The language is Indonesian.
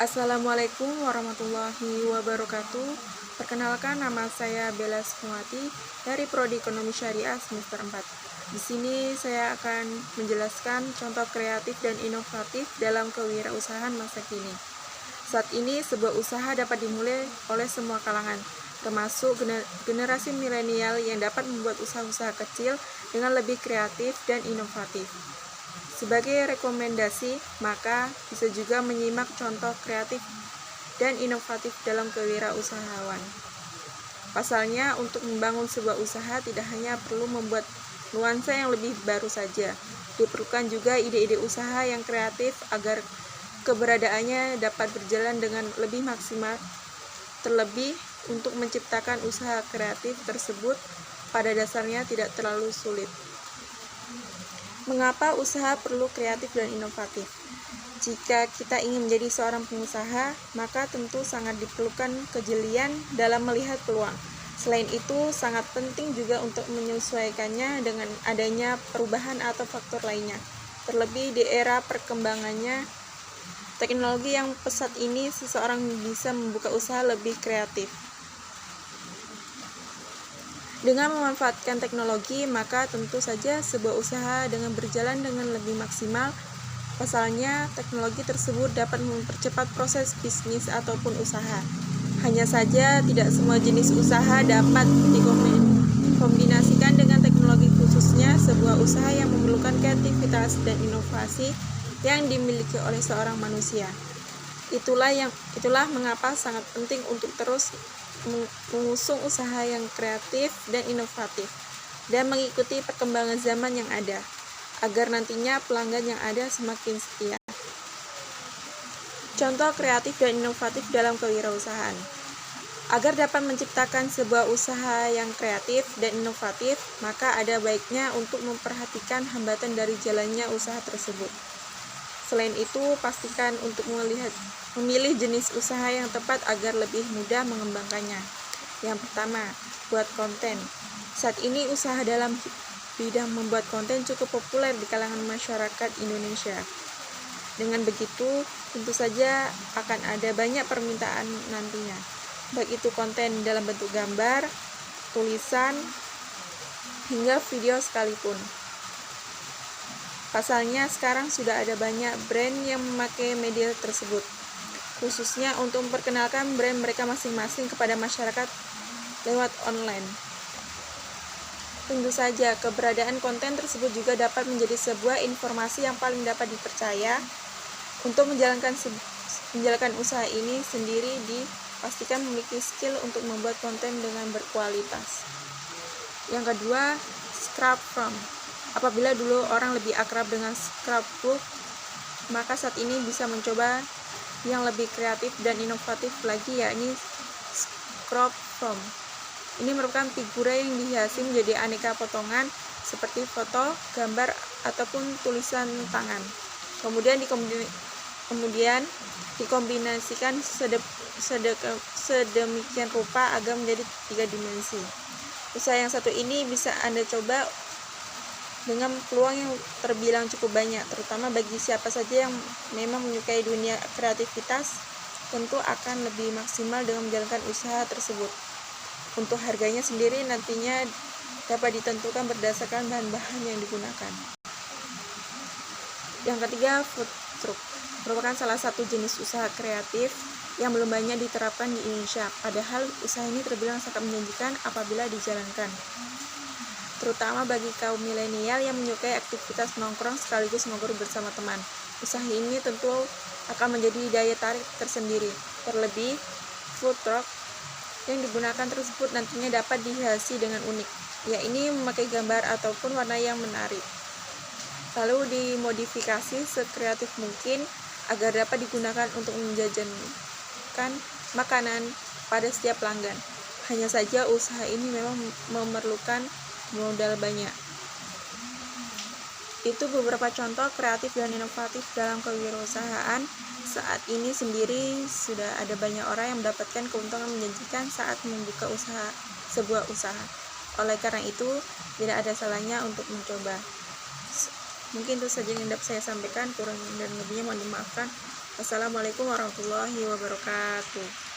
Assalamualaikum warahmatullahi wabarakatuh. Perkenalkan, nama saya Bella Sukumati dari Prodi Ekonomi Syariah semester 4. Di sini saya akan menjelaskan contoh kreatif dan inovatif dalam kewirausahaan masa kini. Saat ini sebuah usaha dapat dimulai oleh semua kalangan, termasuk generasi milenial yang dapat membuat usaha-usaha kecil dengan lebih kreatif dan inovatif. Sebagai rekomendasi, maka bisa juga menyimak contoh kreatif dan inovatif dalam kewirausahaan. Pasalnya, untuk membangun sebuah usaha tidak hanya perlu membuat nuansa yang lebih baru saja, diperlukan juga ide-ide usaha yang kreatif agar keberadaannya dapat berjalan dengan lebih maksimal. Terlebih, untuk menciptakan usaha kreatif tersebut pada dasarnya tidak terlalu sulit. Mengapa usaha perlu kreatif dan inovatif? Jika kita ingin menjadi seorang pengusaha, maka tentu sangat diperlukan kejelian dalam melihat peluang. Selain itu, sangat penting juga untuk menyesuaikannya dengan adanya perubahan atau faktor lainnya. Terlebih di era perkembangannya teknologi yang pesat ini, seseorang bisa membuka usaha lebih kreatif. Dengan memanfaatkan teknologi, maka tentu saja sebuah usaha dengan berjalan dengan lebih maksimal. Pasalnya, teknologi tersebut dapat mempercepat proses bisnis ataupun usaha. Hanya saja, tidak semua jenis usaha dapat dikombinasikan dengan teknologi, khususnya sebuah usaha yang memerlukan kreativitas dan inovasi yang dimiliki oleh seorang manusia. Itulah mengapa sangat penting untuk terus mengusung usaha yang kreatif dan inovatif dan mengikuti perkembangan zaman yang ada, agar nantinya pelanggan yang ada semakin setia. Contoh kreatif dan inovatif dalam kewirausahaan. Agar dapat menciptakan sebuah usaha yang kreatif dan inovatif, maka ada baiknya untuk memperhatikan hambatan dari jalannya usaha tersebut. Selain itu, pastikan untuk memilih jenis usaha yang tepat agar lebih mudah mengembangkannya. Yang pertama, buat konten. Saat ini usaha dalam bidang membuat konten cukup populer di kalangan masyarakat Indonesia. Dengan begitu, tentu saja akan ada banyak permintaan nantinya, baik itu konten dalam bentuk gambar, tulisan, hingga video sekalipun. Pasalnya sekarang sudah ada banyak brand yang memakai media tersebut, khususnya untuk memperkenalkan brand mereka masing-masing kepada masyarakat lewat online. Tentu saja, keberadaan konten tersebut juga dapat menjadi sebuah informasi yang paling dapat dipercaya. Untuk menjalankan usaha ini sendiri, dipastikan memiliki skill untuk membuat konten dengan berkualitas. Yang kedua, scrapbook. Apabila dulu orang lebih akrab dengan scrapbook, maka saat ini bisa mencoba yang lebih kreatif dan inovatif lagi, yakni scrapbook. Ini merupakan figura yang dihiasi menjadi aneka potongan seperti foto, gambar, ataupun tulisan tangan. Kemudian dikombinasikan sedemikian rupa agar menjadi 3 dimensi. Usaha yang satu ini bisa Anda coba dengan peluang yang terbilang cukup banyak, terutama bagi siapa saja yang memang menyukai dunia kreativitas, tentu akan lebih maksimal dengan menjalankan usaha tersebut. Untuk harganya sendiri nantinya dapat ditentukan berdasarkan bahan-bahan yang digunakan. Yang ketiga, food truck merupakan salah satu jenis usaha kreatif yang belum banyak diterapkan di Indonesia, padahal usaha ini terbilang sangat menjanjikan apabila dijalankan, terutama bagi kaum milenial yang menyukai aktivitas nongkrong sekaligus ngobrol bersama teman. Usaha ini tentu akan menjadi daya tarik tersendiri. Terlebih, food truck yang digunakan tersebut nantinya dapat dihiasi dengan unik, yakni memakai gambar ataupun warna yang menarik, lalu dimodifikasi sekreatif mungkin agar dapat digunakan untuk menjajakan makanan pada setiap pelanggan. Hanya saja usaha ini memang memerlukan modal banyak. Itu beberapa contoh kreatif dan inovatif dalam kewirausahaan. Saat ini sendiri sudah ada banyak orang yang mendapatkan keuntungan menjanjikan saat membuka sebuah usaha. Oleh karena itu, tidak ada salahnya untuk mencoba. Mungkin itu saja yang dapat saya sampaikan, kurang dan lebihnya mohon dimaafkan. Wassalamualaikum warahmatullahi wabarakatuh.